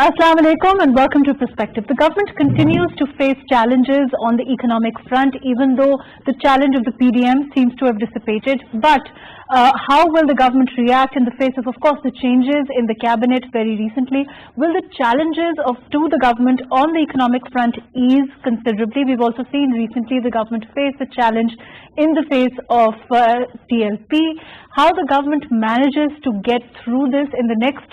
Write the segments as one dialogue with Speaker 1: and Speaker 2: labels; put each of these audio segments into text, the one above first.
Speaker 1: Assalamu alaikum and welcome to Perspective. The government continues to face challenges on the economic front, even though the challenge of the PDM seems to have dissipated. But how will the government react in the face of course, the changes in the cabinet very recently? Will the challenges to the government on the economic front ease considerably? We've also seen recently the government face the challenge in the face of TLP. How the government manages to get through this in the next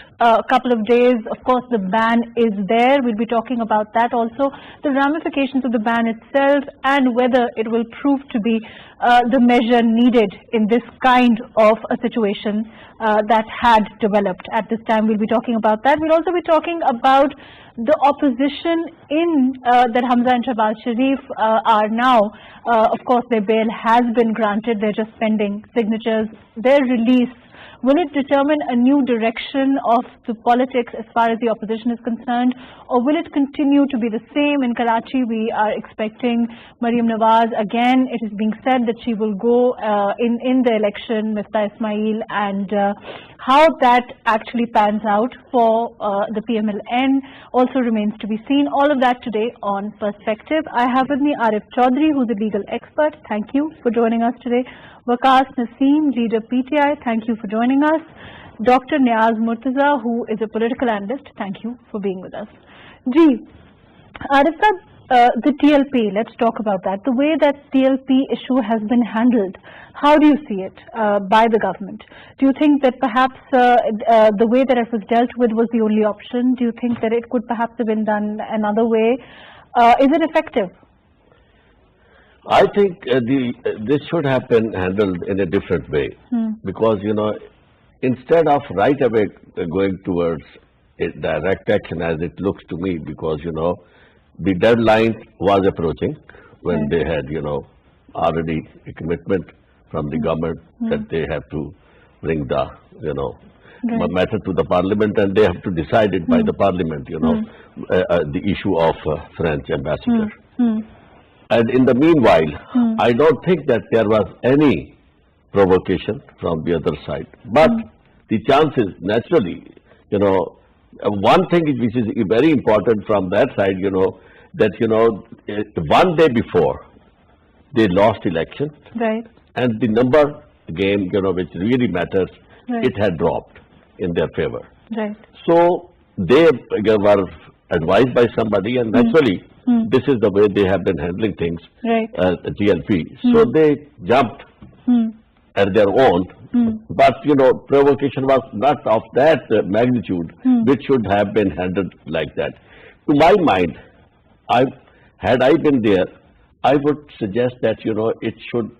Speaker 1: couple of days. Of course, the ban is there. We'll be talking about that also. The ramifications of the ban itself and whether it will prove to be the measure needed in this kind of a situation that had developed at this time. We'll be talking about that. We'll also be talking about the opposition in that Hamza and Shahbaz Sharif are now. Of course, their bail has been granted. They're just pending signatures. Their release, will it determine a new direction of the politics as far as the opposition is concerned, or will it continue to be the same? In Karachi, we are expecting Maryam Nawaz again. It is being said that she will go in the election, Mr. Ismail, and how that actually pans out for the PMLN also remains to be seen. All of that today on Perspective. I have with me Arif Chaudhry, who's a legal expert. Thank you for joining us today. Waqas Naseem, leader PTI, thank you for joining us. Dr. Niaz Murtaza, who is a political analyst, thank you for being with us. Ji, Arif sir, the TLP, let's talk about that. The way that TLP issue has been handled, how do you see it by the government? Do you think that perhaps the way that it was dealt with was the only option? Do you think that it could perhaps have been done another way? Is it effective?
Speaker 2: I think this should have been handled in a different way because, instead of right away going towards a direct action as it looks to me, because, the deadline was approaching when they had, already a commitment from the government that they have to bring the, matter to the parliament, and they have to decide it by the parliament, the issue of French ambassador. And in the meanwhile, I don't think that there was any provocation from the other side. But the chances, naturally, one thing which is very important from that side, that, one day before, they lost election.
Speaker 1: Right.
Speaker 2: And the number game, which really matters, it had dropped in their favor.
Speaker 1: Right.
Speaker 2: So they were advised by somebody, and naturally, this is the way they have been handling things, GLP. So they jumped at their own, but provocation was not of that magnitude, which should have been handled like that. To my mind, had I been there, I would suggest that it should,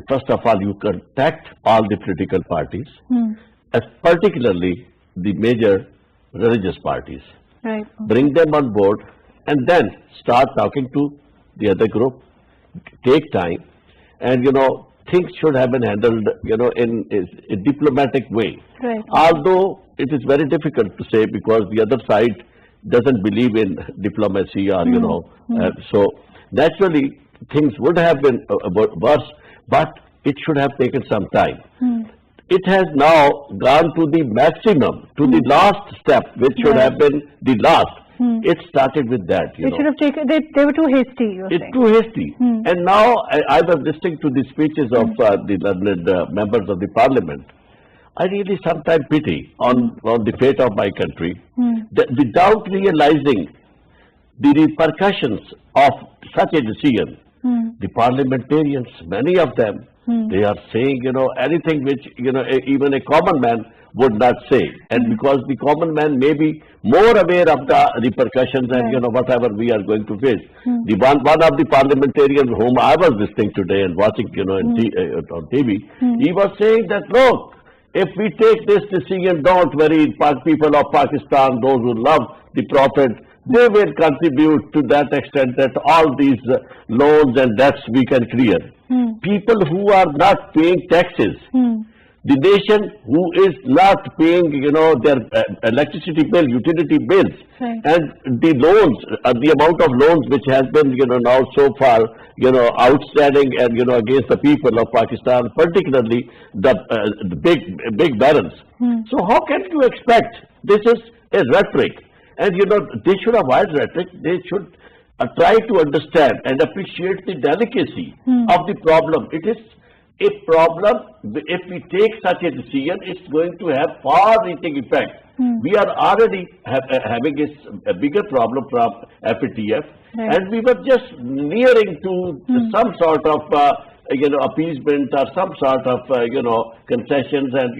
Speaker 2: first of all, you contact all the political parties, as particularly the major religious parties.
Speaker 1: Right.
Speaker 2: Bring them on board, and then start talking to the other group. Take time, and things should have been handled, in a diplomatic way.
Speaker 1: Right.
Speaker 2: Although it is very difficult to say because the other side doesn't believe in diplomacy, or so naturally things would have been worse, but it should have taken some time. It has now gone to the maximum, to the last step, which should have been the last. It started with that.
Speaker 1: They should have taken. They were too hasty.
Speaker 2: It's too hasty. And now I was listening to the speeches of the learned members of the parliament. I really sometimes pity on the fate of my country, that without realizing the repercussions of such a decision, the parliamentarians, many of them, they are saying, anything which, even a common man would not say. And because the common man may be more aware of the repercussions and, whatever we are going to face. The one of the parliamentarians whom I was listening today and watching, on TV, he was saying that, look, if we take this decision, don't worry, people of Pakistan, those who love the Prophet, they will contribute to that extent that all these loans and debts we can clear. People who are not paying taxes, the nation who is not paying, their electricity bill, utility bills, and the loans, the amount of loans which has been, now so far, outstanding and, against the people of Pakistan, particularly the big barons. So how can you expect? This is a rhetoric. And they should avoid rhetoric. They should try to understand and appreciate the delicacy of the problem. It is a problem. If we take such a decision, it's going to have far-reaching effect. We are already having a bigger problem from FATF, and we were just nearing to some sort of appeasement or some sort of concessions, and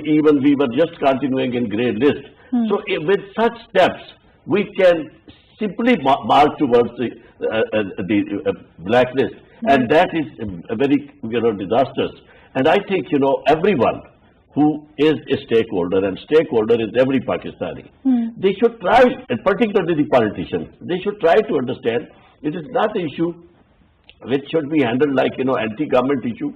Speaker 2: even we were just continuing in grey list. So with such steps, we can simply march towards the blacklist, and that is very disastrous. And I think everyone who is a stakeholder, and stakeholder is every Pakistani, they should try, and particularly the politicians, they should try to understand it is not an issue which should be handled like anti-government issue.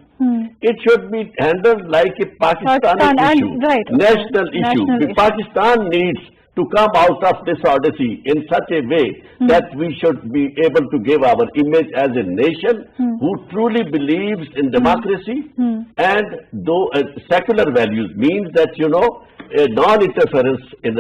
Speaker 2: It should be handled like a Pakistani issue, national issue. Pakistan needs to come out of this odyssey in such a way that we should be able to give our image as a nation who truly believes in democracy, and though secular values means that a non-interference in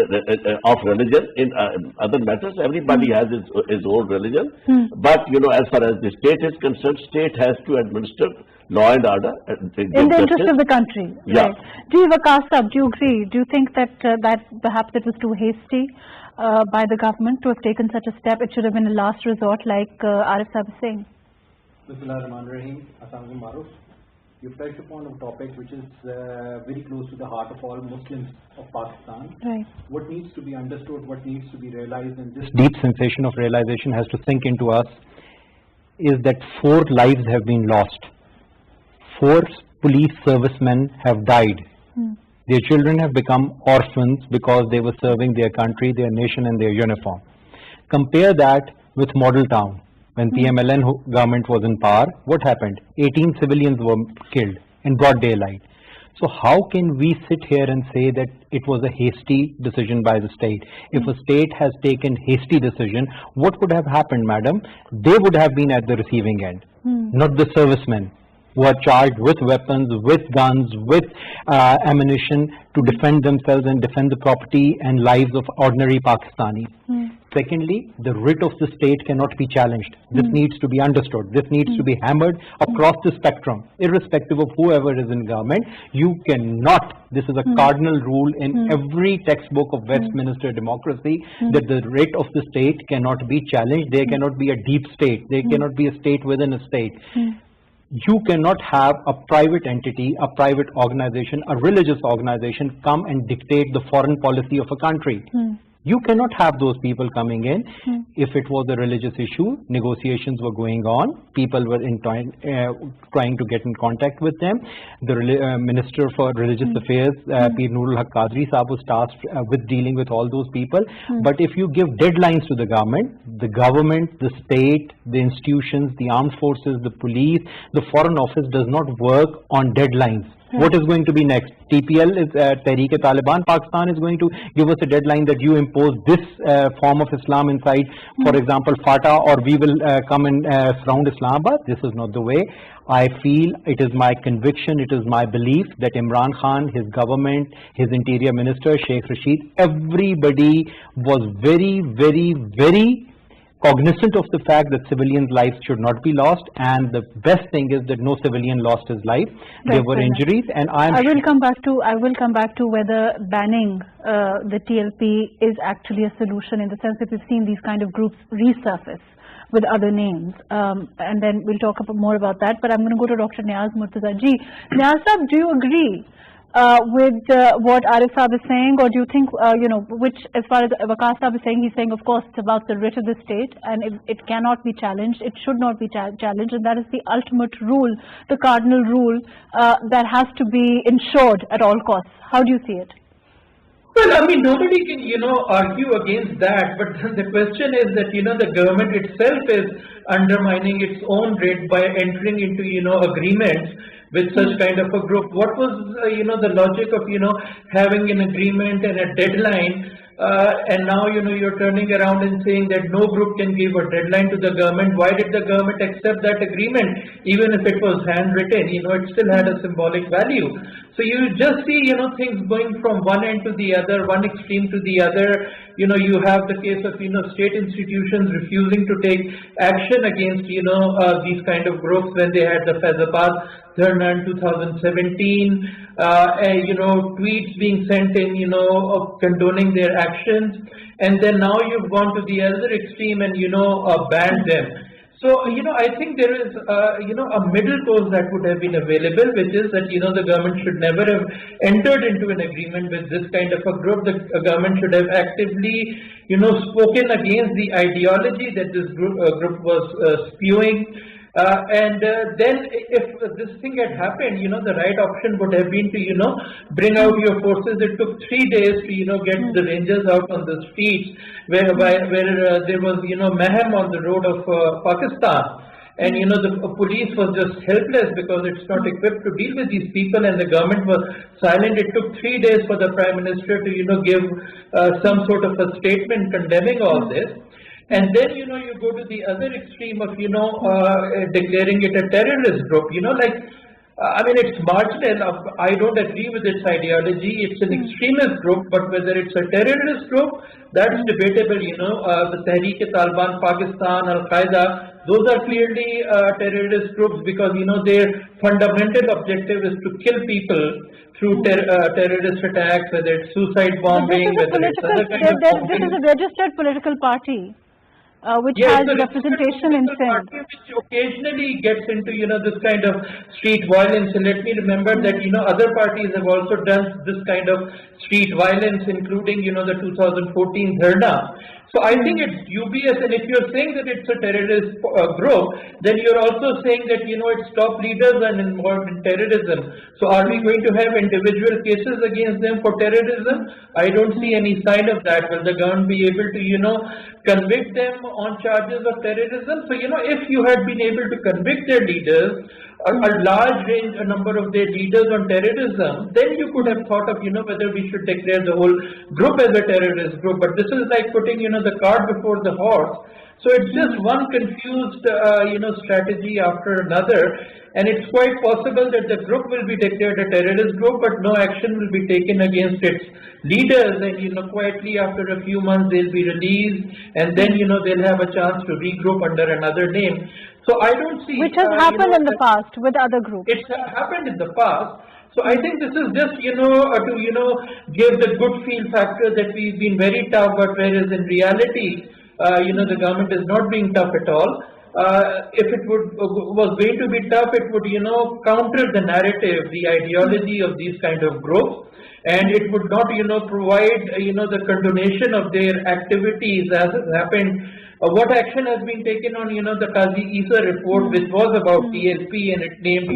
Speaker 2: of religion in other matters. Everybody has his own religion, but as far as the state is concerned, state has to administer law and order
Speaker 1: in the interest of the country.
Speaker 2: Yeah.
Speaker 1: Right. Do you agree? Do you think that that perhaps it was too hasty by the government to have taken such a step? It should have been a last resort, like Arif Saab is saying.
Speaker 3: Bismillahirrahmanirrahim. Assalamu alaikum, Mahrukh. You touched upon a topic which is very close to the heart of all Muslims of Pakistan.
Speaker 1: Right.
Speaker 3: What needs to be understood, what needs to be realized, and this deep sensation of realization has to sink into us, is that 4 lives have been lost. 4 police servicemen have died. Their children have become orphans because they were serving their country, their nation, and their uniform. Compare that with Model Town. When PMLN government was in power, what happened? 18 civilians were killed in broad daylight. So how can we sit here and say that it was a hasty decision by the state? If a state has taken hasty decision, what would have happened, madam? They would have been at the receiving end, not the servicemen who are charged with weapons, with guns, with ammunition to defend themselves and defend the property and lives of ordinary Pakistanis. Secondly, the writ of the state cannot be challenged. This needs to be understood. This needs to be hammered across the spectrum, irrespective of whoever is in government. You cannot, this is a cardinal rule in every textbook of Westminster democracy, that the writ of the state cannot be challenged. There cannot be a deep state. There cannot be a state within a state. You cannot have a private entity, a private organization, a religious organization come and dictate the foreign policy of a country. You cannot have those people coming in. If it was a religious issue, negotiations were going on. People were trying to get in contact with them. The Minister for Religious Affairs, Pir Nurul Haq Qadri Sahab, was tasked with dealing with all those people. But if you give deadlines to the government, the state, the institutions, the armed forces, the police, the foreign office does not work on deadlines. What is going to be next? TPL is Tehreek-e-Taliban. Pakistan is going to give us a deadline that you impose this form of Islam inside, for example, FATA, or we will come and surround Islamabad. This is not the way. I feel, it is my conviction, it is my belief that Imran Khan, his government, his interior minister, Sheikh Rashid, everybody was very, very, very cognizant of the fact that civilians' lives should not be lost, and the best thing is that no civilian lost his life. There were injuries, and
Speaker 1: I will come back to whether banning the TLP is actually a solution, in the sense that we've seen these kind of groups resurface with other names, and then we'll talk more about that. But I'm going to go to Dr. Niaz Murtaza ji. Niaz Saab, do you agree with what Arif Saab is saying, or do you think, which, as far as Waqas Saab is saying, he's saying, of course, it's about the writ of the state, and it cannot be challenged, it should not be challenged, and that is the ultimate rule, the cardinal rule that has to be ensured at all costs. How do you see it?
Speaker 4: Well, I mean, nobody can, argue against that, but the question is that, the government itself is undermining its own writ by entering into, agreements with such kind of a group. What was, the logic of, having an agreement and a deadline and now you're turning around and saying that no group can give a deadline to the government. Why did the government accept that agreement? Even if it was handwritten, it still had a symbolic value. So you just see things going from one end to the other, one extreme to the other. You have the case of state institutions refusing to take action against these kind of groups when they had the Faizabad Dharna in 2017, tweets being sent in of condoning their actions, and then now you've gone to the other extreme and banned them. So I think there is a middle course that would have been available, which is that the government should never have entered into an agreement with this kind of a group. The government should have actively spoken against the ideology that this group was spewing. And then if this thing had happened, the right option would have been to, bring out your forces. It took 3 days to, get the rangers out on the streets where there was, mayhem on the road of Pakistan. And, the police was just helpless because it's not equipped to deal with these people, and the government was silent. It took 3 days for the Prime Minister to, give some sort of a statement condemning all this. And then, you go to the other extreme of, declaring it a terrorist group, it's marginal. I don't agree with its ideology. It's an extremist group, but whether it's a terrorist group, that's debatable, the Tehreek-e-Taliban Pakistan, Al-Qaeda, those are clearly terrorist groups because, their fundamental objective is to kill people through terrorist attacks, whether it's suicide bombing, whether it's other kind of bombing.
Speaker 1: This is a registered political party. Which
Speaker 4: yes,
Speaker 1: has representation in Sindh.
Speaker 4: Which occasionally gets into, this kind of street violence. And let me remember that, other parties have also done this kind of street violence, including, the 2014 Dharna. So I think it's dubious, and if you're saying that it's a terrorist group, then you're also saying that, its top leaders are involved in terrorism. So are we going to have individual cases against them for terrorism? I don't see any sign of that. Will the government be able to, convict them on charges of terrorism? So, if you had been able to convict their leaders, a large range, a number of their leaders on terrorism, then you could have thought of, whether we should declare the whole group as a terrorist group. But this is like putting, the cart before the horse. So it's just one confused, strategy after another. And it's quite possible that the group will be declared a terrorist group, but no action will be taken against its leaders. And, quietly after a few months, they'll be released. And then, they'll have a chance to regroup under another name. So I don't see...
Speaker 1: Which has happened in the past with other groups.
Speaker 4: It's happened in the past. So I think this is just, to, give the good feel factor that we've been very tough, but whereas in reality, the government is not being tough at all. If it was going to be tough, it would, counter the narrative, the ideology of these kind of groups. And it would not, provide, the condonation of their activities as has happened. What action has been taken on, the Qazi Isa report, which was about TLP, and it named,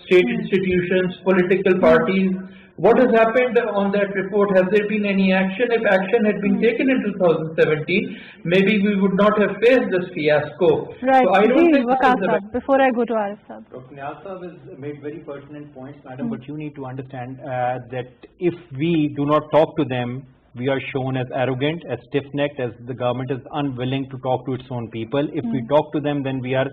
Speaker 4: state institutions, political parties. What has happened on that report? Has there been any action? If action had been taken in 2017, maybe we would not have faced this fiasco.
Speaker 1: Right.
Speaker 4: So I don't think
Speaker 1: before I go to Arif Saab.
Speaker 3: Dr. Niyaz Saab has made very pertinent points, madam, but you need to understand that if we do not talk to them, we are shown as arrogant, as stiff-necked, as the government is unwilling to talk to its own people. If we talk to them, then we are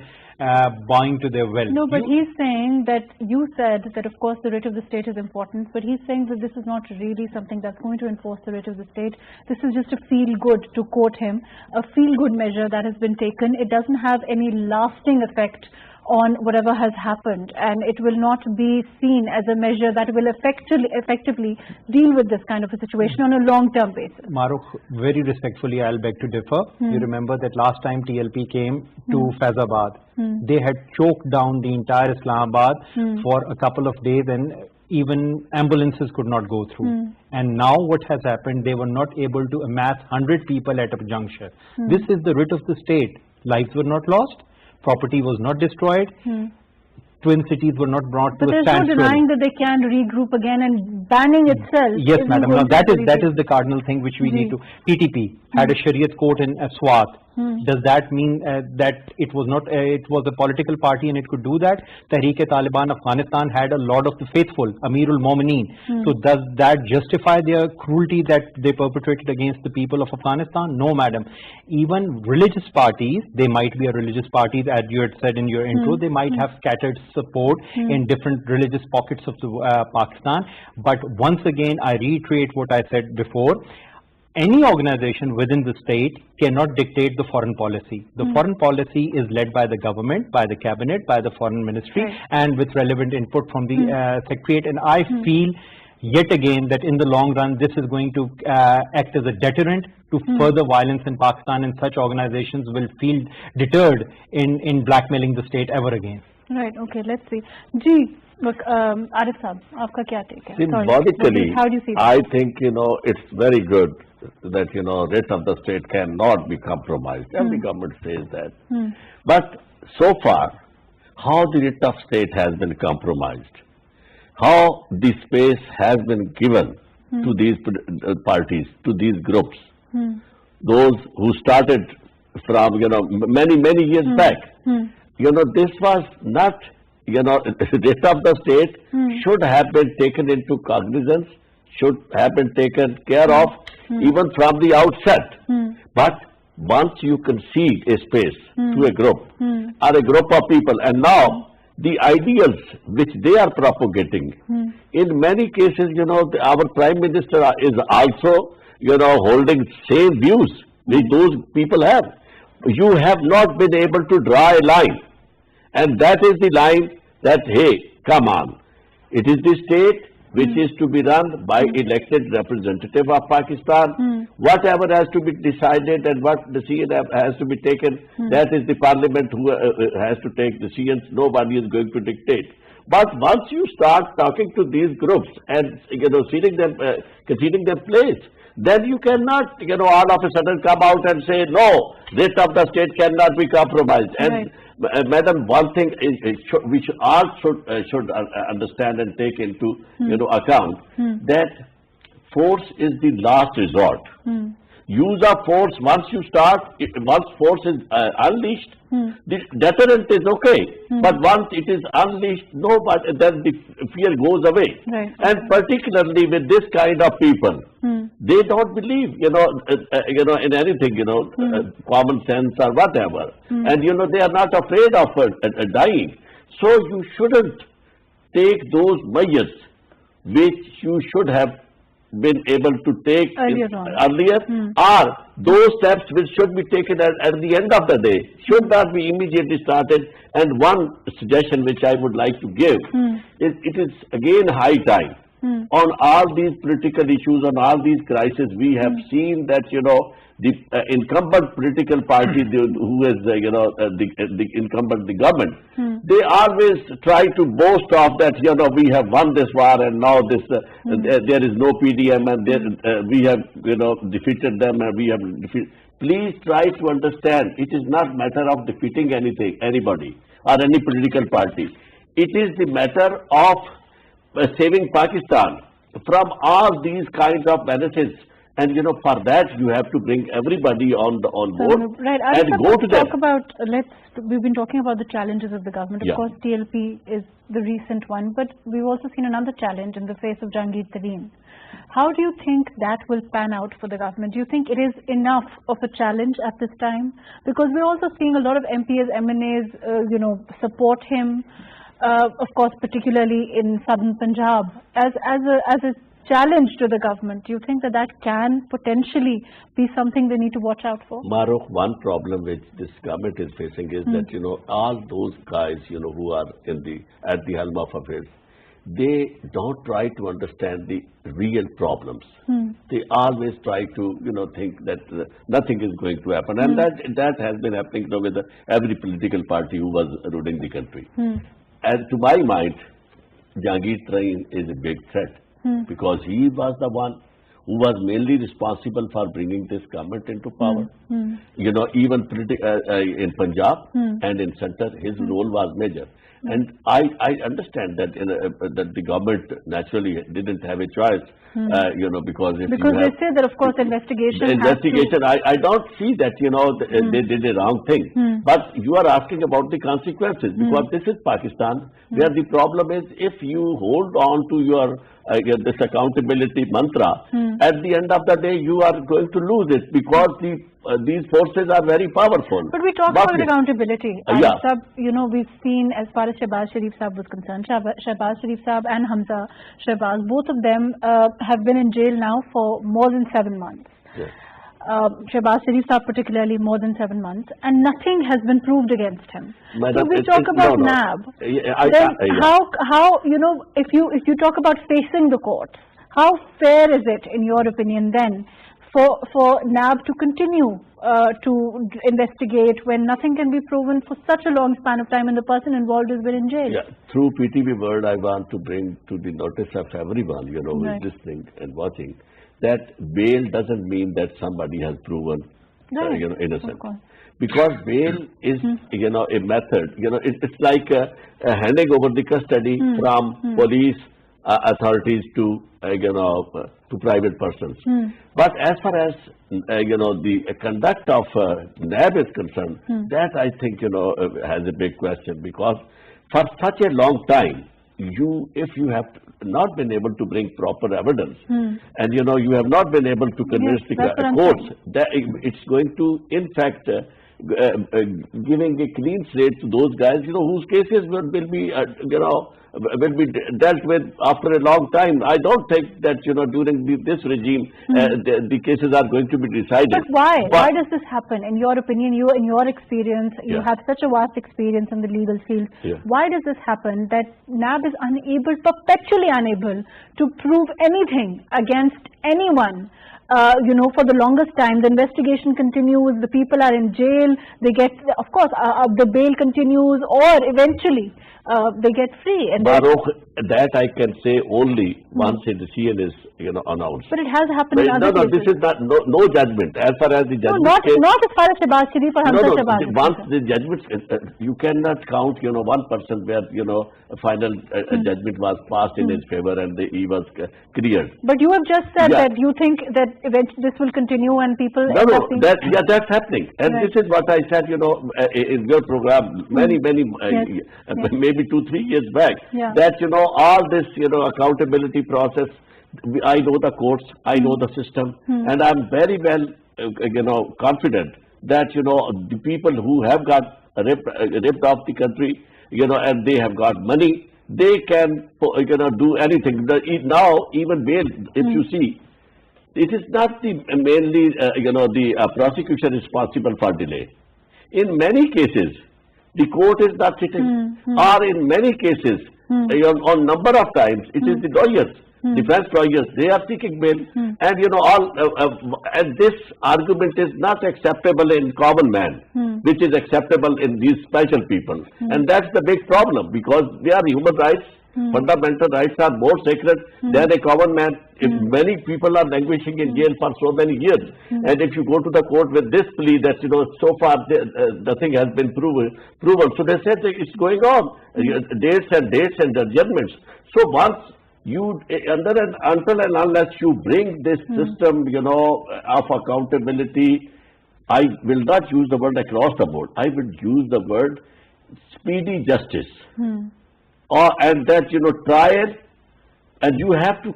Speaker 3: bowing to their will.
Speaker 1: No, but he's saying that you said that, of course, the writ of the state is important, but he's saying that this is not really something that's going to enforce the writ of the state. This is just a feel-good, to quote him, a feel-good measure that has been taken. It doesn't have any lasting effect on whatever has happened, and it will not be seen as a measure that will effectively deal with this kind of a situation on a long-term basis.
Speaker 3: Mahrukh, very respectfully, I'll beg to differ. You remember that last time TLP came to Faizabad, they had choked down the entire Islamabad for a couple of days, and even ambulances could not go through. And now what has happened, they were not able to amass 100 people at a juncture. This is the writ of the state. Lives were not lost. Property was not destroyed. Twin cities were not brought to a standstill.
Speaker 1: But there's no denying that they can regroup again, and banning itself.
Speaker 3: Yes, madam. Now that is the cardinal thing which we need to. PTP had a Shariat court in Swat. Does that mean that it was not, it was a political party and it could do that? Tehreek-e-Taliban Afghanistan had a lot of the faithful, Amirul Momineen. So does that justify their cruelty that they perpetrated against the people of Afghanistan? No, madam. Even religious parties, they might be a religious party, as you had said in your intro, they might have scattered support in different religious pockets of the, Pakistan. But once again, I reiterate what I said before. Any organization within the state cannot dictate the foreign policy. The foreign policy is led by the government, by the cabinet, by the foreign ministry, and with relevant input from the secretariat. And I feel yet again that in the long run, this is going to act as a deterrent to further violence in Pakistan, and such organizations will feel deterred in blackmailing the state ever again.
Speaker 1: Right, okay, let's see. Ji, look, Arif Saab, aapka kya take hai?
Speaker 2: Symbolically,
Speaker 1: how do you see that?
Speaker 2: I think, it's very good that, writ of the state cannot be compromised. Every government says that. But so far, how the writ of state has been compromised, how the space has been given to these parties, to these groups, those who started from, many years back. This was not, writ of the state should have been taken into cognizance, should have been taken care of even from the outset. But once you concede a space to a group or a group of people, and now the ideals which they are propagating, in many cases, our Prime Minister is also, holding same views which those people have. You have not been able to draw a line, and that is the line that, hey, come on, it is the state which is to be run by elected representative of Pakistan. Whatever has to be decided and what decision has to be taken, that is the parliament who has to take decisions. Nobody is going to dictate. But once you start talking to these groups and, conceding their place, then you cannot, all of a sudden come out and say, no, writ of the state cannot be compromised. And madam, one thing is which all should understand and take into account, that force is the last resort. Use of force, once you start, once force is unleashed, the deterrent is okay. But once it is unleashed, no, but then the fear goes away. And particularly with this kind of people, they don't believe, in anything, common sense or whatever. And, they are not afraid of dying. So you shouldn't take those measures which you should have been able to take earlier, or those steps which should be taken at the end of the day should not be immediately started. And one suggestion which I would like to give is, it is again high time on all these political issues, on all these crises. We have seen that, the incumbent political party, who is, the incumbent, the government, they always try to boast of that, we have won this war and now this, there is no PDM and we have, defeated them and we have defeated. Please try to understand, it is not matter of defeating anybody or any political party. It is the matter of saving Pakistan from all these kinds of menaces. And, for that, you have to bring everybody on board and go to them.
Speaker 1: We've been talking about the challenges of the government. Of course, TLP is the recent one, but we've also seen another challenge in the face of Jahangir Tareen. How do you think that will pan out for the government? Do you think it is enough of a challenge at this time? Because we're also seeing a lot of MPs, MNAs, support him, of course, particularly in southern Punjab, as a challenge to the government. Do you think that can potentially be something they need to watch out for?
Speaker 2: Mahrukh, one problem which this government is facing is that, all those guys, who are at the helm of affairs, they don't try to understand the real problems. They always try to, think that nothing is going to happen. And that has been happening with every political party who was ruling the country. And to my mind, Jahangir Tareen is a big threat. Because he was the one who was mainly responsible for bringing this government into power. Even in Punjab and in center, his role was major. And I understand that that the government naturally didn't have a choice, because if
Speaker 1: Because
Speaker 2: you
Speaker 1: they
Speaker 2: have
Speaker 1: say that, of course, investigation
Speaker 2: the
Speaker 1: has to...
Speaker 2: investigation, I don't see that, they did a wrong thing. But you are asking about the consequences, because this is Pakistan, where the problem is if you hold on to your this accountability mantra, at the end of the day, you are going to lose it, because these forces are very powerful.
Speaker 1: But we talk about accountability.
Speaker 2: Yeah.
Speaker 1: We've seen, as far as Shehbaz Sharif Saab was concerned, Shehbaz Sharif Saab and Hamza Shehbaz, both of them have been in jail now for more than 7 months.
Speaker 2: Yes.
Speaker 1: Shehbaz Sharif Saab particularly more than 7 months, and nothing has been proved against him.
Speaker 2: Madam,
Speaker 1: so we talk about
Speaker 2: no.
Speaker 1: NAB.
Speaker 2: Yeah.
Speaker 1: How if you talk about facing the courts, how fair is it, in your opinion, then, for NAB to continue to investigate when nothing can be proven for such a long span of time and the person involved has been in jail?
Speaker 2: Yeah, through PTV World, I want to bring to the notice of everyone, who is listening and watching, that bail doesn't mean that somebody has proven, innocent. Because bail is, a method. It's like handing over the custody from police authorities to, to private persons. But as far as, the conduct of NAB is concerned, that I think, has a big question, because for such a long time, if you have not been able to bring proper evidence, and you have not been able to convince the courts, that it's going to, in fact, giving a clean slate to those guys, whose cases will be, will be dealt with after a long time. I don't think that, during this regime, the cases are going to be decided.
Speaker 1: But why? Why does this happen? In your opinion, in your experience, you have such a vast experience in the legal field. Why does this happen, that NAB is perpetually unable to prove anything against anyone? For the longest time, the investigation continues, the people are in jail, they get, of course, the bail continues, or eventually they get free. And
Speaker 2: Mahrukh, that I can say only once a decision is, announced.
Speaker 1: But it has happened in other cases.
Speaker 2: No, this is not, no judgment. As far as the judgment
Speaker 1: not as far as Shehbaz Sharif or Hamza Shehbaz.
Speaker 2: Once the judgment, you cannot count, one person where, a final judgment was passed in his favor and he was cleared.
Speaker 1: But you have just said that you think that eventually this will continue and people...
Speaker 2: that's happening. And this is what I said, in your program many, maybe 2-3 years back, that, all this, accountability process, I know the courts, I know the system, and I'm very well, confident that, the people who have got ripped off the country, and they have got money, they can, do anything. Now, even bail, if you see, it is not mainly, the prosecution responsible for delay. In many cases, the court is not sitting, or in many cases, on number of times, it is the lawyers, defense lawyers, they are seeking bail, and and this argument is not acceptable in common man, which is acceptable in these special people, and that's the big problem, because they are human rights. Fundamental rights are more sacred than a common man. If many people are languishing in jail for so many years, and if you go to the court with this plea that, so far nothing has been proven, so they said that it's going on, dates and judgments. So once you, until and unless you bring this system, of accountability, I will not use the word across the board. I will use the word speedy justice. And that, trial, and you have to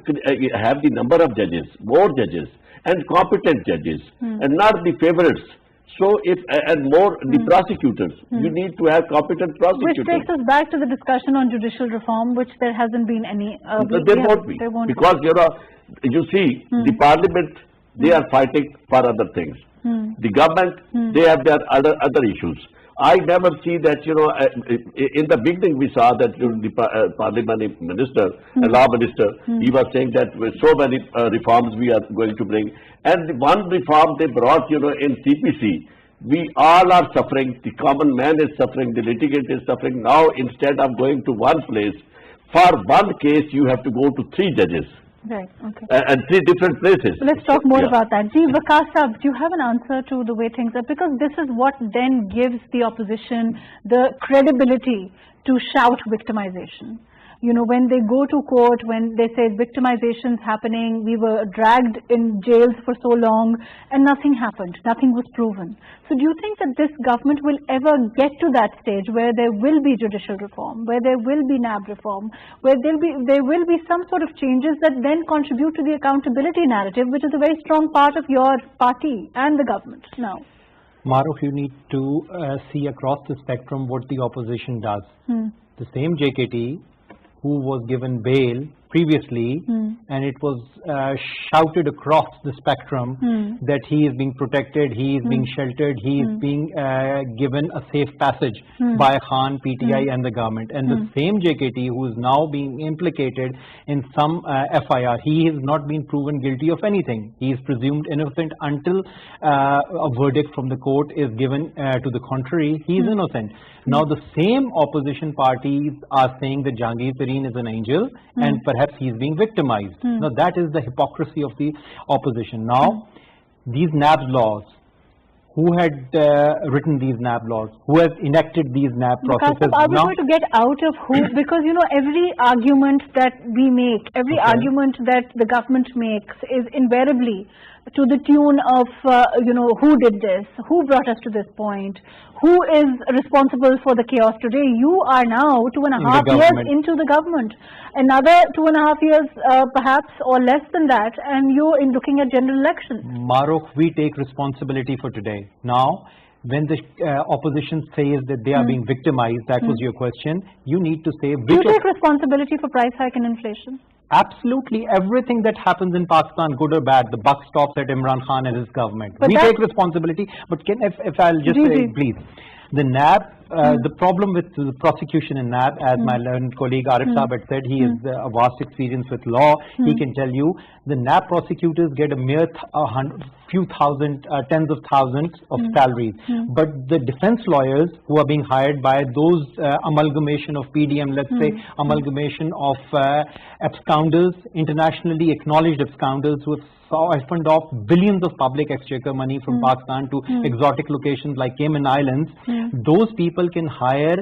Speaker 2: have the number of judges, more judges, and competent judges, and not the favorites. So, and more the prosecutors, you need to have competent prosecutors.
Speaker 1: Which takes us back to the discussion on judicial reform, which there hasn't been any.
Speaker 2: There won't be, because, you see, the parliament, they are fighting for other things. The government, they have their other issues. I never see that, in the beginning we saw that the parliamentary minister, law minister, he was saying that with so many reforms we are going to bring. And one reform they brought, in CPC, we all are suffering, the common man is suffering, the litigant is suffering. Now, instead of going to one place, for one case you have to go to 3 judges.
Speaker 1: Right, okay.
Speaker 2: And three different places.
Speaker 1: Let's talk more
Speaker 2: Yeah.
Speaker 1: about that. Ji, Vikas Sahab, do you have an answer to the way things are? Because this is what then gives the opposition the credibility to shout victimization. You know, when they go to court, when they say victimization is happening, we were dragged in jails for so long and nothing happened, nothing was proven. So do you think that this government will ever get to that stage where there will be judicial reform, where there will be NAB reform, where there will be some sort of changes that then contribute to the accountability narrative, which is a very strong part of your party and the government now?
Speaker 3: Mahrukh, you need to see across the spectrum what the opposition does. The same JKT who was given bail previously, and it was shouted across the spectrum that he is being protected, he is being sheltered, he is being given a safe passage by Khan, PTI and the government. And the same JKT who is now being implicated in some FIR, he has not been proven guilty of anything. He is presumed innocent until a verdict from the court is given to the contrary. He is innocent. Now the same opposition parties are saying that Jahangir Tareen is an angel and perhaps he is being victimized. Now that is the hypocrisy of the opposition. Now these NAB laws, who had written these NAB laws, who has enacted these NAB processes?
Speaker 1: Are we going to get out of who? Because you know, every argument that we make, every argument that the government makes is invariably to the tune of, you know, who did this, who brought us to this point, who is responsible for the chaos today. You are now 2.5 years into the government, another 2.5 years perhaps or less than that, and you're looking at general elections.
Speaker 3: Mahrukh, we take responsibility for today. Now, when the opposition says that they are being victimized, that was your question, you need to say
Speaker 1: Do you take responsibility for price hike and inflation?
Speaker 3: Absolutely everything that happens in Pakistan, good or bad, the buck stops at Imran Khan and his government.
Speaker 1: But
Speaker 3: we take responsibility, but if I'll just say, please, the NAB, the problem with the prosecution in NAB, as my learned colleague Arif Saab had said, he has a vast experience with law. He can tell you the NAB prosecutors get a mere few thousand, tens of thousands of salaries. But the defense lawyers who are being hired by those amalgamation of PDM, let's say amalgamation of absconders, internationally acknowledged absconders who have siphoned off billions of public exchequer money from Pakistan to exotic locations like Cayman Islands, those people can hire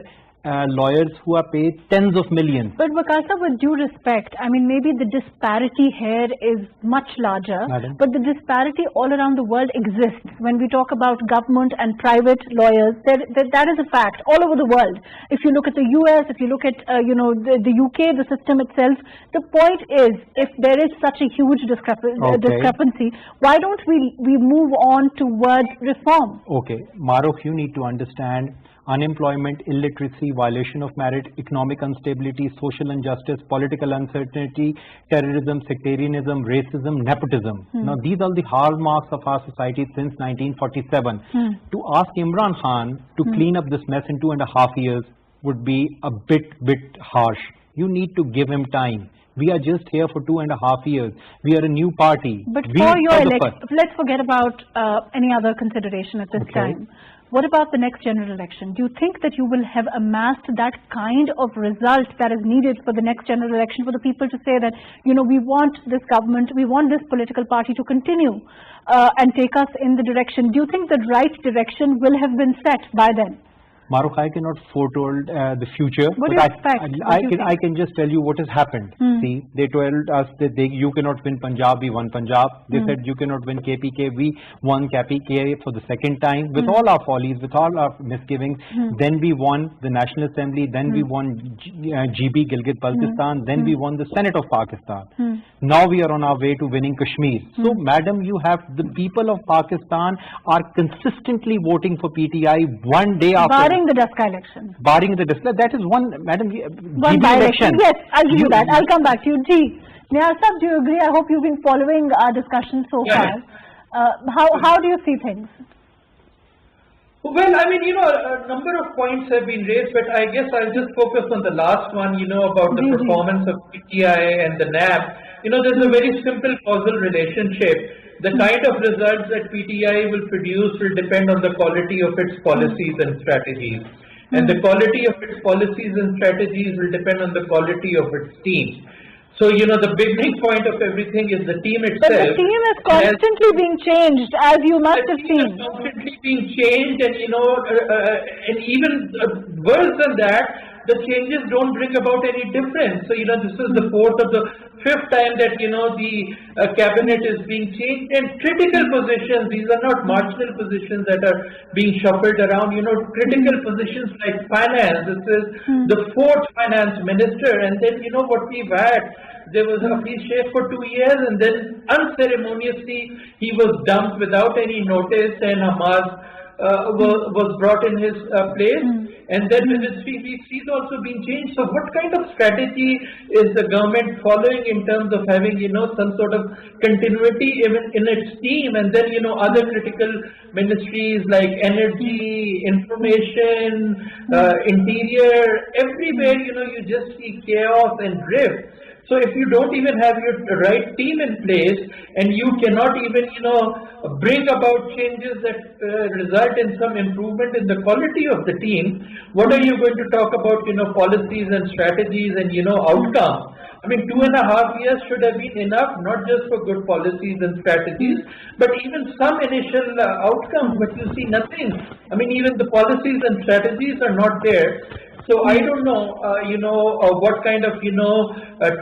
Speaker 3: lawyers who are paid tens of millions.
Speaker 1: But Vakasa, with due respect, I mean, maybe the disparity here is much larger, but the disparity all around the world exists. When we talk about government and private lawyers, that is a fact all over the world. If you look at the US, if you look at you know, the UK, the system itself, the point is, if there is such a huge discrepancy, why don't we move on towards reform?
Speaker 3: Okay, Mahrukh, you need to understand unemployment, illiteracy, violation of merit, economic instability, social injustice, political uncertainty, terrorism, sectarianism, racism, nepotism. Now these are the hallmarks of our society since 1947. To ask Imran Khan to clean up this mess in 2.5 years would be a bit harsh. You need to give him time. We are just here for 2.5 years. We are a new party.
Speaker 1: But for your election, let's forget about any other consideration at this time. What about the next general election? Do you think that you will have amassed that kind of result that is needed for the next general election for the people to say that, you know, we want this government, we want this political party to continue and take us in the direction? Do you think the right direction will have been set by then?
Speaker 3: Mahrukh, I cannot foretold the future.
Speaker 1: What do you expect?
Speaker 3: I can just tell you what has happened. See, they told us that you cannot win Punjab, we won Punjab. They said you cannot win KPK, we won KPK for the second time. With all our follies, with all our misgivings, then we won the National Assembly, then we won GB, Gilgit-Baltistan, then we won the Senate of Pakistan. Now we are on our way to winning Kashmir. So, madam, you have the people of Pakistan are consistently voting for PTI one day after.
Speaker 1: Barring the Daska election.
Speaker 3: Barring the Daska, that is one, madam,
Speaker 1: one by-election. Yes, I'll give you that. I'll come back to you. Ji, Niyar Sahab, do you agree? I hope you've been following our discussion so far. How do you see things?
Speaker 4: Well, I mean, you know, a number of points have been raised, but I guess I'll just focus on the last one, you know, about the performance of PTI and the NAB. You know, there's a very simple causal relationship. The kind of results that PTI will produce will depend on the quality of its policies and strategies. And the quality of its policies and strategies will depend on the quality of its team. So, the beginning point of everything is the team
Speaker 1: But
Speaker 4: itself.
Speaker 1: the team is constantly being changed, as you must
Speaker 4: The
Speaker 1: have
Speaker 4: team
Speaker 1: seen.
Speaker 4: is constantly being changed, and and even worse than that, the changes don't bring about any difference. So, this is the fourth or the fifth time that the cabinet is being changed, and critical positions. These are not marginal positions that are being shuffled around. Critical positions like finance. This is the fourth finance minister, and then what we've had. There was Hafiz Sheikh for 2 years, and then unceremoniously he was dumped without any notice, and Hamas was brought in his place. And then Ministry VC is also being changed. So what kind of strategy is the government following in terms of having, some sort of continuity even in its team, and then, other critical ministries like energy, information, interior, everywhere, you just see chaos and drift. So if you don't even have your right team in place, and you cannot even, bring about changes that result in some improvement in the quality of the team, what are you going to talk about, policies and strategies and, outcomes? I mean, 2.5 years should have been enough, not just for good policies and strategies, but even some initial outcomes, but you see nothing. I mean, even the policies and strategies are not there. So I don't know, what kind of,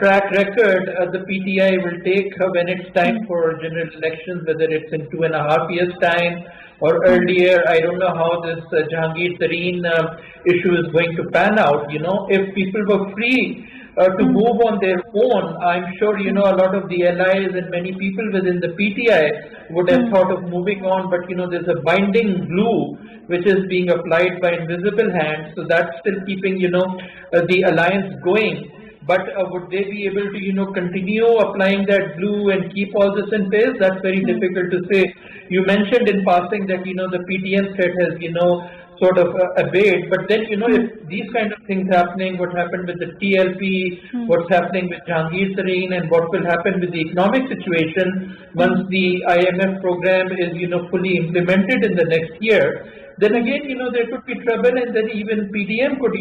Speaker 4: track record the PTI will take when it's time for general elections, whether it's in 2.5 years' time or earlier. I don't know how this Jahangir Tareen issue is going to pan out. If people were free to move on their own, I'm sure, a lot of the allies and many people within the PTI would have thought of moving on, but, there's a binding glue which is being applied by invisible hands, so that's still keeping, the alliance going. But would they be able to, continue applying that glue and keep all this in place? That's very difficult to say. You mentioned in passing that, the PTM threat has, sort of abate, but then, if these kind of things happening, what happened with the TLP, what's happening with Jahangir Tareen, and what will happen with the economic situation once the IMF program is, fully implemented in the next year, then again, there could be trouble, and then even PDM could,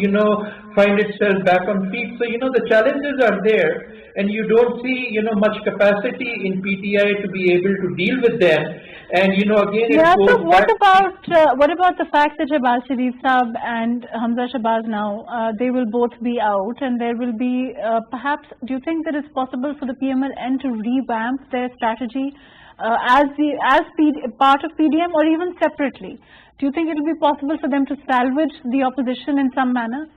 Speaker 4: find itself back on feet. So, the challenges are there, and you don't see, much capacity in PTI to be able to deal with them. And, again,
Speaker 1: Yeah,
Speaker 4: it goes
Speaker 1: so what
Speaker 4: back
Speaker 1: about the fact that Shehbaz Sharif Saab and Hamza Shehbaz now, they will both be out, and there will be, perhaps, do you think that it's possible for the PMLN to revamp their strategy as part of PDM, or even separately? Do you think it will be possible for them to salvage the opposition in some manner?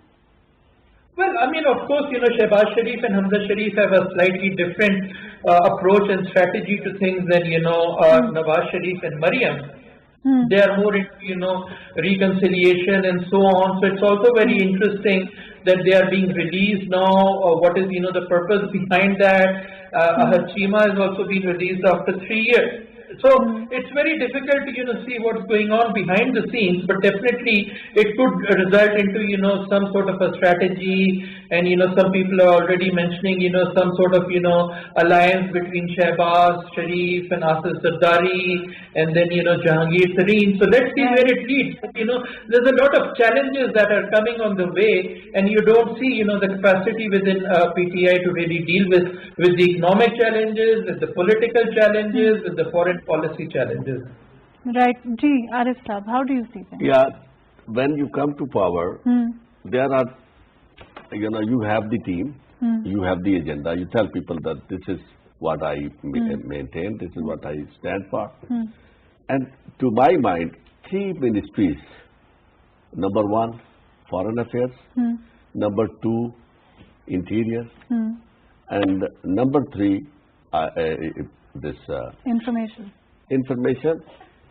Speaker 4: Well, I mean, of course, Shehbaz Sharif and Hamza Sharif have a slightly different approach and strategy to things than, Nawaz Sharif and Maryam. They are more into, reconciliation and so on. So it's also very interesting that they are being released now. What is, the purpose behind that? Hachima has also been released after 3 years. So it's very difficult to see what's going on behind the scenes, but definitely it could result into some sort of a strategy, and some people are already mentioning some sort of alliance between Shehbaz Sharif and Asif Zardari, and then Jahangir Tareen. So let's see where it leads. But, there's a lot of challenges that are coming on the way, and you don't see the capacity within PTI to really deal with the economic challenges, with the political challenges, with the foreign policy challenges.
Speaker 1: Right. Arif Saab, how do you see things?
Speaker 2: Yeah, when you come to power, there are, you have the team, you have the agenda, you tell people that this is what I maintain, this is what I stand for. And to my mind, 3 ministries: number 1, foreign affairs; number 2, interior; and number 3, this information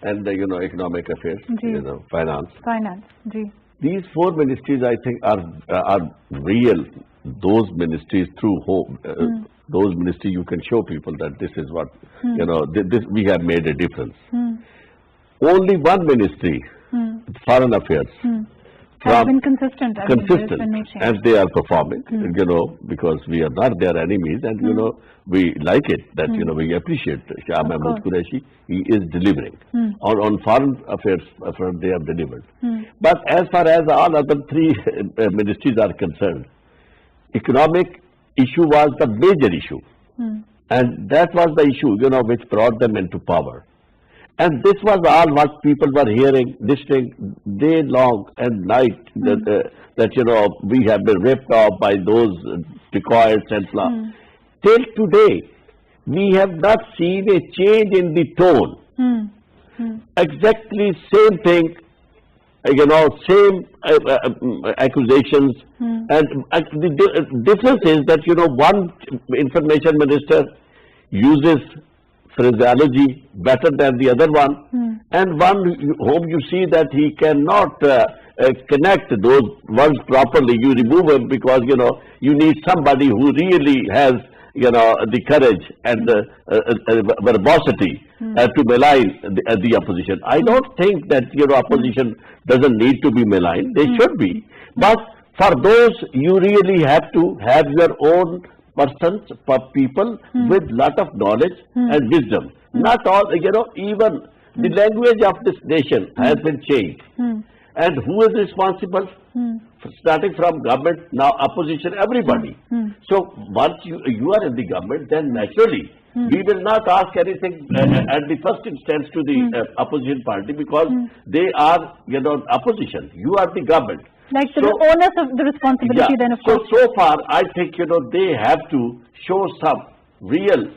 Speaker 2: and economic affairs, finance. These 4 ministries, I think, are real. Those ministries through home, those ministries you can show people that this is what this we have made a difference. Only 1 ministry, foreign affairs,
Speaker 1: has been consistent,
Speaker 2: and they are performing, because we are not their enemies, and we like it, that we appreciate Shah Mahmood Qureshi. He is delivering on foreign affairs front. They have delivered. But as far as all other 3 ministries are concerned, economic issue was the major issue. And that was the issue, which brought them into power. And this was all what people were hearing, listening day long and night, that we have been ripped off by those dacoits and blah. Till today, we have not seen a change in the tone. Exactly same thing, same accusations. And the difference is that, one information minister uses phraseology better than the other one, and one whom you see that he cannot connect those words properly. You remove him because, you need somebody who really has, the courage and the verbosity to malign the opposition. I don't think that, opposition doesn't need to be maligned. They should be. But for those, you really have to have your own persons, people with lot of knowledge and wisdom. Not all, even the language of this nation has been changed. And who is responsible? Starting from government, now opposition, everybody. So once you are in the government, then naturally we will not ask anything at the first instance to the opposition party, because they are, opposition. You are the government.
Speaker 1: Like the onus of the responsibility then, of course.
Speaker 2: So far, I think, they have to show some real,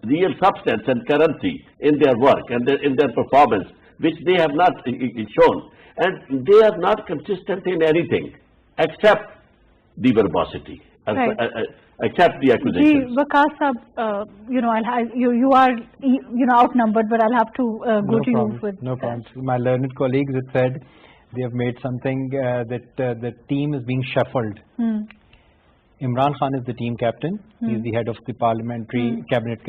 Speaker 2: real substance and currency in their work and in their performance, which they have not shown. And they are not consistent in anything except the verbosity, except the accusations.
Speaker 1: Waqas Sahab, you are outnumbered, but I'll have to go to you with...
Speaker 3: No problem. My learned colleagues have said they have made something that the team is being shuffled. Imran Khan is the team captain. He is the head of the parliamentary cabinet,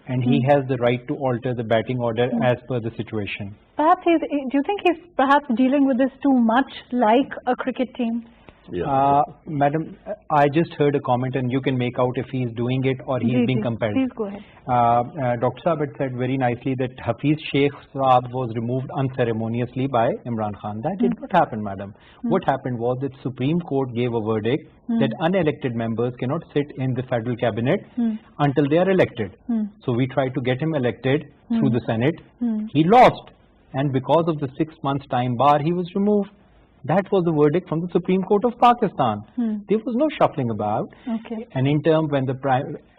Speaker 3: and he has the right to alter the batting order as per the situation.
Speaker 1: Perhaps do you think he's perhaps dealing with this too much like a cricket team?
Speaker 3: Madam, I just heard a comment, and you can make out if he's doing it or he's being compelled.
Speaker 1: Please go ahead.
Speaker 3: Dr. Saab had said very nicely that Hafiz Sheikh Saab was removed unceremoniously by Imran Khan. That did not happen, madam. What happened was that Supreme Court gave a verdict that unelected members cannot sit in the federal cabinet until they are elected. So we tried to get him elected through the Senate. He lost, and because of the 6 months time bar, he was removed. That was the verdict from the Supreme Court of Pakistan. There was no shuffling about. And in term, when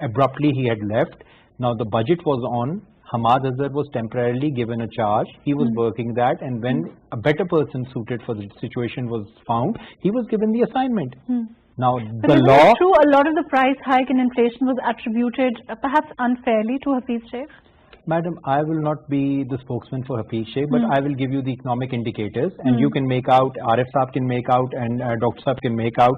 Speaker 3: abruptly he had left, now the budget was on. Hamad Azhar was temporarily given a charge. He was working that, and when a better person suited for the situation was found, he was given the assignment. Now the law...
Speaker 1: True, a lot of the price hike and inflation was attributed perhaps unfairly to Hafiz Sheikh.
Speaker 3: Madam, I will not be the spokesman for Hafiz Sheikh, but I will give you the economic indicators, and you can make out, Arif Saab can make out, and Dr. Saab can make out.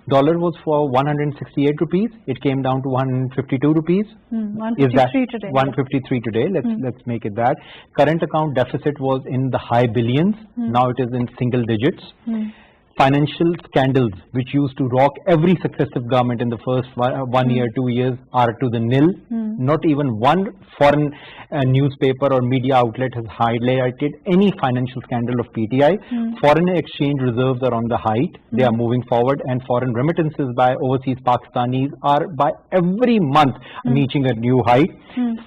Speaker 3: Dollar was for 168 rupees. It came down to 152 rupees.
Speaker 1: 153 today.
Speaker 3: 153 today. Let's make it that. Current account deficit was in the high billions. Now it is in single digits. Financial scandals, which used to rock every successive government in the first 1 year, 2 years, are to the nil. Not even one foreign newspaper or media outlet has highlighted any financial scandal of PTI. Foreign exchange reserves are on the height. They are moving forward, and foreign remittances by overseas Pakistanis are by every month reaching a new height.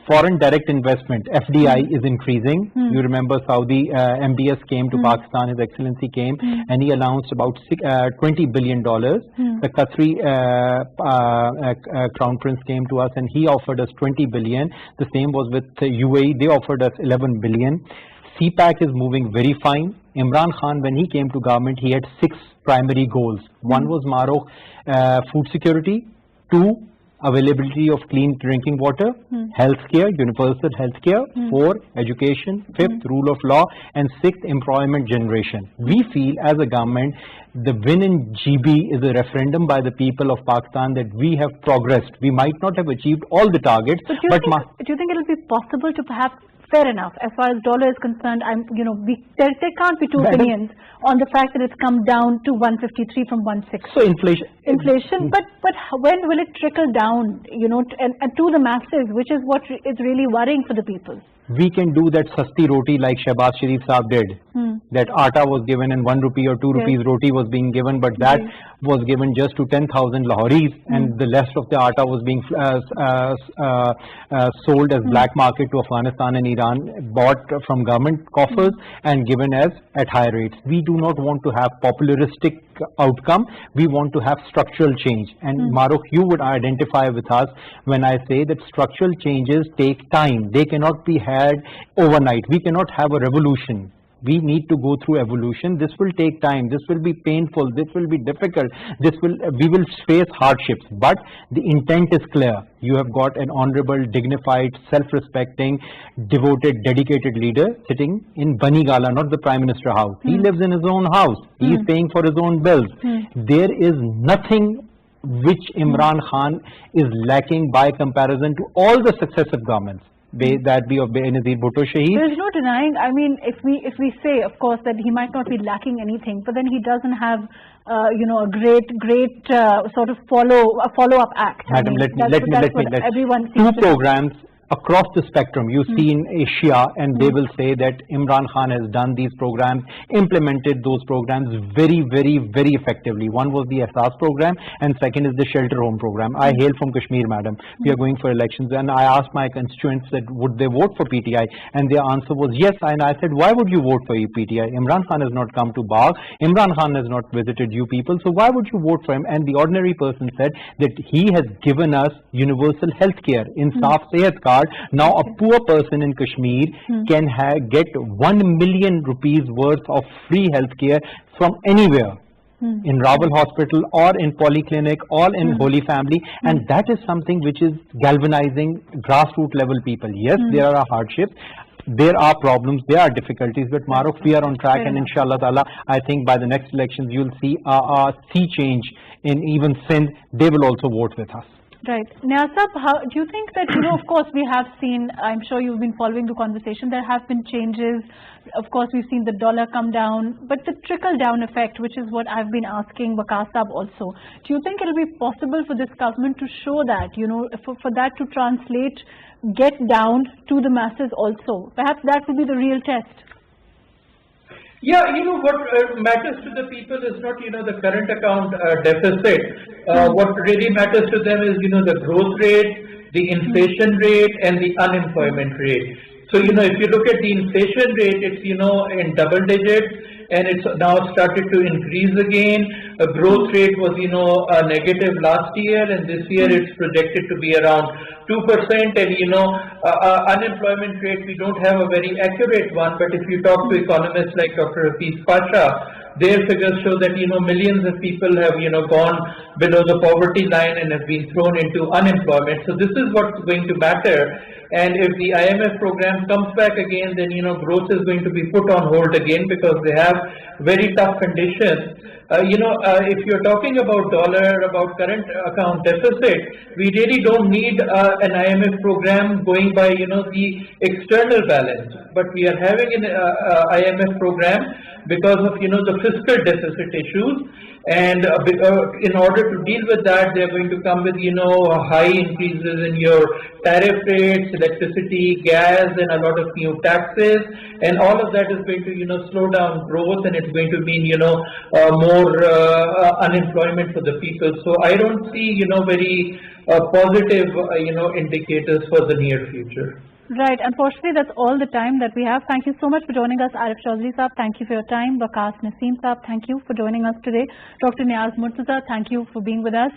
Speaker 3: Foreign direct investment, FDI, is increasing. You remember Saudi MBS came to Pakistan, His Excellency came, and he announced about $20 billion. The Qatari Crown Prince came to us and he offered us 20 billion. The same was with UAE. They offered us 11 billion. CPAC is moving very fine. Imran Khan, when he came to government, he had 6 primary goals. One was mahrukh, food security. 2, availability of clean drinking water. Healthcare, universal healthcare. 4, education. 5th, rule of law. And 6th, employment generation. We feel as a government, the win in GB is a referendum by the people of Pakistan that we have progressed. We might not have achieved all the targets,
Speaker 1: but do you think it will be possible to perhaps, fair enough, as far as dollar is concerned, there can't be two opinions on the fact that it's come down to 153 from 160.
Speaker 3: So inflation,
Speaker 1: but when will it trickle down, and to the masses, which is what is really worrying for the people?
Speaker 3: We can do that sasti roti like Shehbaz Sharif Saab did. That atta was given and 1 rupee or 2 rupees roti was being given, but that was given just to 10,000 Lahoris, and the rest of the atta was being sold as black market to Afghanistan and Iran, bought from government coffers and given as at high rates. We do not want to have popularistic outcome. We want to have structural change. And Mahrukh, you would identify with us when I say that structural changes take time. They cannot be had overnight. We cannot have a revolution. We need to go through evolution. This will take time. This will be painful. This will be difficult. We will face hardships. But the intent is clear. You have got an honorable, dignified, self-respecting, devoted, dedicated leader sitting in Bani Gala, not the Prime Minister house. He lives in his own house. He is paying for his own bills. There is nothing which Imran Khan is lacking by comparison to all the successive governments. That be of Benazir Bhutto Shaheed.
Speaker 1: There is no denying. I mean, if we say, of course, that he might not be lacking anything, but then he doesn't have, a great sort of follow-up act.
Speaker 3: Madam,
Speaker 1: I mean,
Speaker 3: let me
Speaker 1: everyone
Speaker 3: two
Speaker 1: seems to
Speaker 3: programs across the spectrum. You see in Asia, and they will say that Imran Khan has done these programs, implemented those programs very, very, very effectively. One was the Ehsaas program, and second is the shelter home program. I hail from Kashmir, madam. We are going for elections, and I asked my constituents that would they vote for PTI, and their answer was yes. And I said, why would you vote for PTI? Imran Khan has not come to Bagh. Imran Khan has not visited you people, so why would you vote for him? And the ordinary person said that he has given us universal health care in Saaf Sehat card. Now a poor person in Kashmir can get 1 million rupees worth of free health care from anywhere. In Rawal Hospital or in Polyclinic or in Holy Family, and that is something which is galvanizing grassroots level people. Yes, there are hardships, there are problems, there are difficulties, but Mahrukh, we are on track, and inshallah ta'ala, I think by the next elections you'll see a sea change in even Sindh. They will also vote with us.
Speaker 1: Right. Niasab, how do you think that, of course, we have seen, I'm sure you've been following the conversation, there have been changes. Of course, we've seen the dollar come down, but the trickle-down effect, which is what I've been asking Waqas Saab also, do you think it'll be possible for this government to show that, for that to translate, get down to the masses also? Perhaps that would be the real test.
Speaker 4: Yeah, what matters to the people is not, the current account deficit. What really matters to them is, the growth rate, the inflation rate, and the unemployment rate. So, if you look at the inflation rate, it's, in double digits, and it's now started to increase again. A growth rate was, negative last year, and this year it's projected to be around 2%. And, unemployment rate, we don't have a very accurate one, but if you talk to economists like Dr. Hafiz Pasha, their figures show that, millions of people have, gone below the poverty line and have been thrown into unemployment. So this is what's going to matter. And if the IMF program comes back again, then, growth is going to be put on hold again because they have very tough conditions. If you're talking about dollar, about current account deficit, we really don't need an IMF program going by, the external balance. But we are having an IMF program because of, the fiscal deficit issues. And in order to deal with that, they're going to come with, high increases in your tariff rates, electricity, gas, and a lot of new taxes. And all of that is going to, slow down growth, and it's going to mean, more unemployment for the people. So I don't see, very positive, indicators for the near future.
Speaker 1: Right. Unfortunately, that's all the time that we have. Thank you so much for joining us, Arif Chaudhry Saab. Thank you for your time. Waqas Naseem Saab, thank you for joining us today. Dr. Niaz Murtaza, thank you for being with us.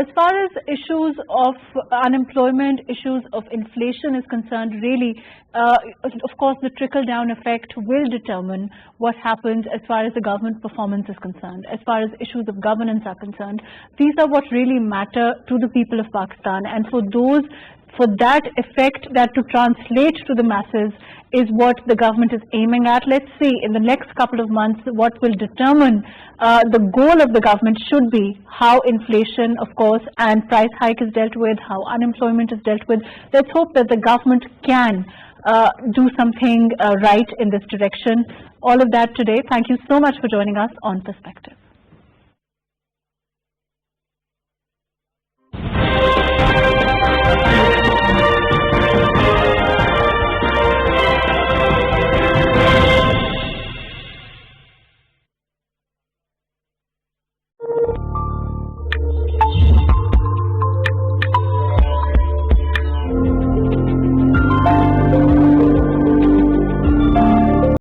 Speaker 1: As far as issues of unemployment, issues of inflation is concerned, really, of course, the trickle-down effect will determine what happens as far as the government performance is concerned, as far as issues of governance are concerned. These are what really matter to the people of Pakistan, and for that effect, that to translate to the masses is what the government is aiming at. Let's see in the next couple of months what will determine the goal of the government should be how inflation, of course, and price hike is dealt with, how unemployment is dealt with. Let's hope that the government can do something right in this direction. All of that today. Thank you so much for joining us on Perspective.